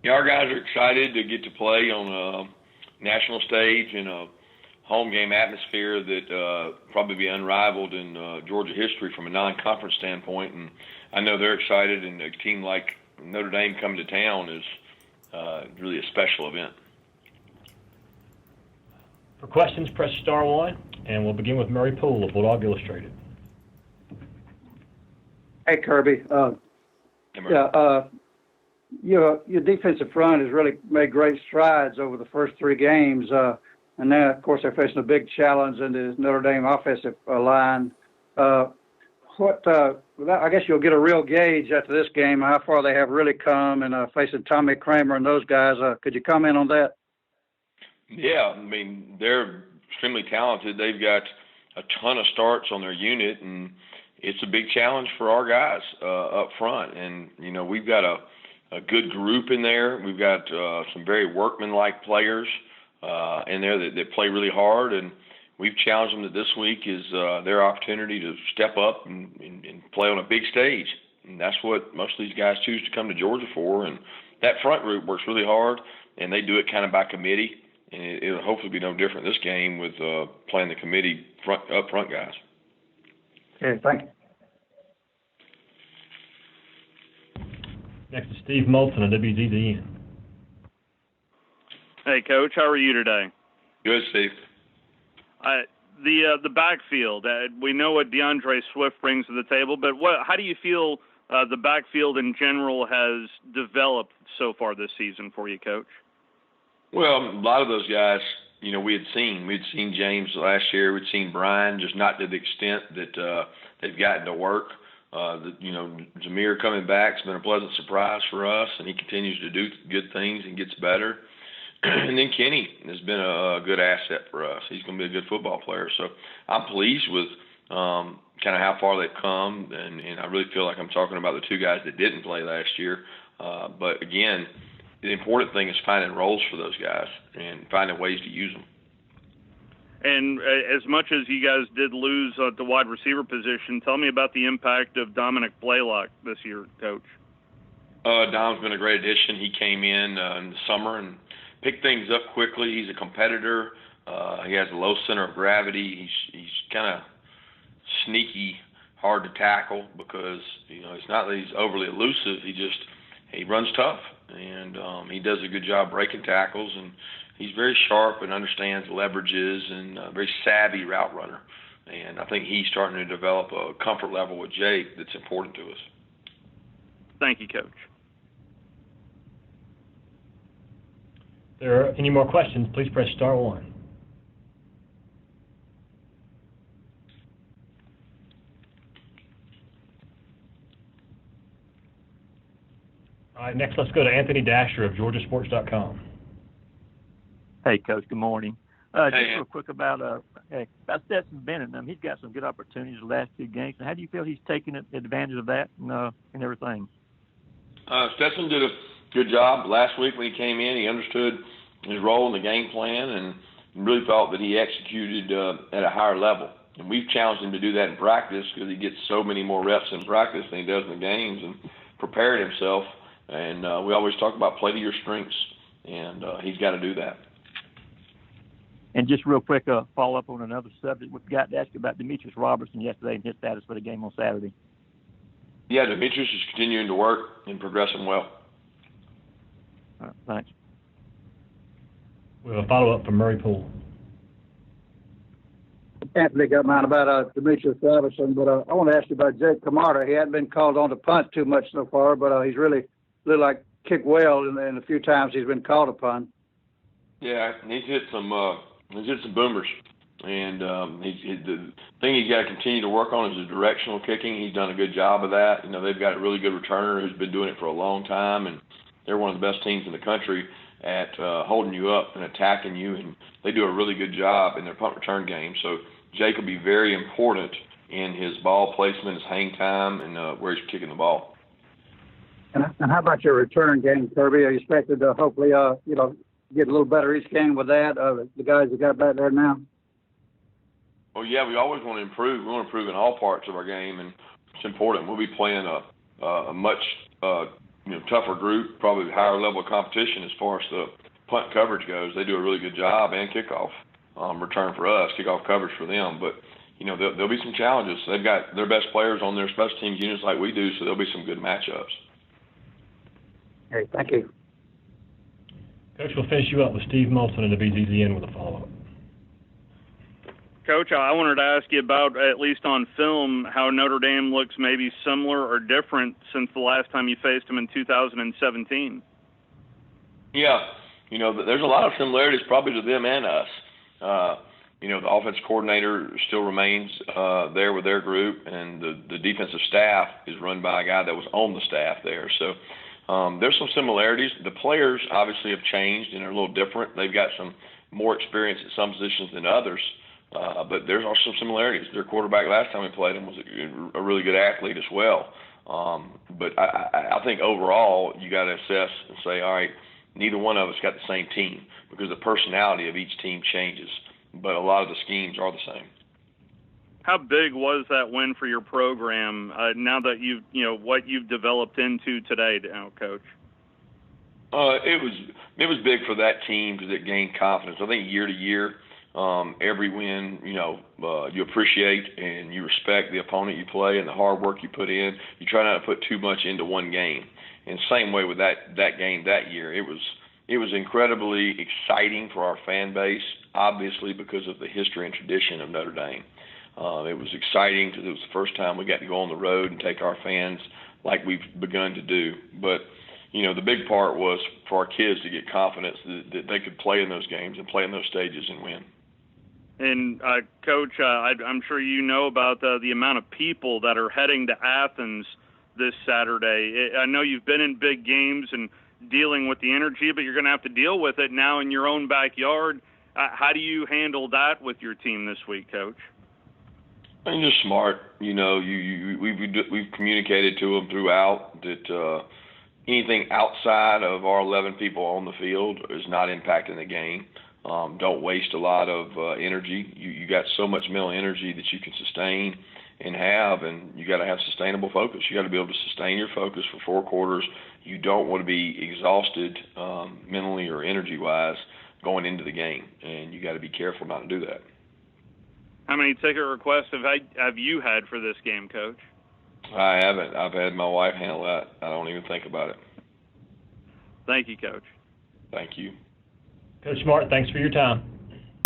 Yeah, our guys are excited to get to play on a national stage in a home game atmosphere that probably be unrivaled in Georgia history from a non-conference standpoint. And I know they're excited, and a team like Notre Dame coming to town is really a special event. For questions, press star one, and we'll begin with Murray Poole of Bulldog Illustrated. Hey, Kirby. Hey, Murray. Your defensive front has really made great strides over the first three games. And now, of course, they're facing a big challenge in the Notre Dame offensive line. I guess you'll get a real gauge after this game how far they have really come, and facing Tommy Kramer and those guys. Could you comment on that? Yeah, I mean, they're extremely talented. They've got a ton of starts on their unit, and it's a big challenge for our guys up front. And, you know, we've got a good group in there. We've got some very workmanlike players in there that play really hard, and we've challenged them that this week is their opportunity to step up and play on a big stage. And that's what most of these guys choose to come to Georgia for. And that front group works really hard, and they do it kind of by committee. And it'll hopefully be no different this game with playing the committee up front guys. Okay, thank you. Next is Steve Moulton of WZDN. Hey, Coach, how are you today? Good, Steve. The backfield, we know what DeAndre Swift brings to the table, but how do you feel the backfield in general has developed so far this season for you, Coach? Well, a lot of those guys, you know, we'd seen James last year. We'd seen Brian, just not to the extent that they've gotten to work. Zamir coming back has been a pleasant surprise for us, and he continues to do good things and gets better. And then Kenny has been a good asset for us. He's going to be a good football player. So I'm pleased with kind of how far they've come, and I really feel like I'm talking about the two guys that didn't play last year. But, again, the important thing is finding roles for those guys and finding ways to use them. And as much as you guys did lose at the wide receiver position, tell me about the impact of Dominic Blaylock this year, Coach. Dom's been a great addition. He came in the summer and picked things up quickly. He's a competitor. He has a low center of gravity. He's kind of sneaky, hard to tackle because, you know, it's not that he's overly elusive. He runs tough, and he does a good job breaking tackles, and he's very sharp and understands leverages and a very savvy route runner. And I think he's starting to develop a comfort level with Jake that's important to us. Thank you, Coach. If there are any more questions, please press star one. All right, next let's go to Anthony Dasher of GeorgiaSports.com. Hey, Coach. Good morning. Hey, just real quick about Stetson Bennett. He's got some good opportunities the last two games. How do you feel he's taking advantage of that and everything? Stetson did a good job last week when he came in. He understood his role in the game plan and really felt that he executed at a higher level. And we've challenged him to do that in practice because he gets so many more reps in practice than he does in the games, and prepared himself. And we always talk about play to your strengths, and he's got to do that. And just real quick, follow up on another subject. We got to ask you about Demetrius Robertson yesterday and his status for the game on Saturday. Yeah, Demetrius is continuing to work and progressing well. All right, thanks. We have a follow-up from Murray Poole. Anthony got mine about Demetrius Robertson, but I want to ask you about Jake Camarda. He hadn't been called on to punt too much so far, but he's really looked like kick well in the few times he's been called upon. Yeah, he's hit some boomers, and the thing he's got to continue to work on is his directional kicking. He's done a good job of that. You know, they've got a really good returner who's been doing it for a long time, and they're one of the best teams in the country at holding you up and attacking you, and they do a really good job in their punt return game. So Jake will be very important in his ball placement, his hang time, and where he's kicking the ball. And how about your return game, Kirby? Are you expected to hopefully, get a little better each game with that, the guys that got back there now? Well, yeah, we always want to improve. We want to improve in all parts of our game, and it's important. We'll be playing a much tougher group, probably higher level of competition as far as the punt coverage goes. They do a really good job, and kickoff return for us, kickoff coverage for them. But there'll be some challenges. They've got their best players on their special teams units like we do, so there'll be some good matchups. Okay, thank you. Coach, we'll finish you up with Steve Moulton at the BZZN with a follow-up. Coach, I wanted to ask you about, at least on film, how Notre Dame looks maybe similar or different since the last time you faced them in 2017. Yeah, there's a lot of similarities probably to them and us. The offensive coordinator still remains there with their group, and the defensive staff is run by a guy that was on the staff there. So there's some similarities. The players obviously have changed and are a little different. They've got some more experience at some positions than others, but there's also some similarities. Their quarterback last time we played him was a really good athlete as well. But I think overall you got to assess and say, all right, neither one of us got the same team because the personality of each team changes, but a lot of the schemes are the same. How big was that win for your program now that what you've developed into today now, Coach? It was big for that team because it gained confidence. I think year to year, every win, you appreciate and you respect the opponent you play and the hard work you put in. You try not to put too much into one game. And same way with that game that year, it was incredibly exciting for our fan base, obviously because of the history and tradition of Notre Dame. It was exciting because it was the first time we got to go on the road and take our fans like we've begun to do. But, the big part was for our kids to get confidence that they could play in those games and play in those stages and win. And, Coach, I'm sure you know about the amount of people that are heading to Athens this Saturday. I know you've been in big games and dealing with the energy, but you're going to have to deal with it now in your own backyard. How do you handle that with your team this week, Coach? I'm just smart. We've communicated to them throughout that anything outside of our 11 people on the field is not impacting the game. Don't waste a lot of energy. You got so much mental energy that you can sustain and you got to have sustainable focus. You got to be able to sustain your focus for 4 quarters. You don't want to be exhausted mentally or energy-wise going into the game, and you got to be careful not to do that. How many ticket requests have you had for this game, Coach? I haven't. I've had my wife handle that. I don't even think about it. Thank you, Coach. Thank you. Coach Smart, thanks for your time.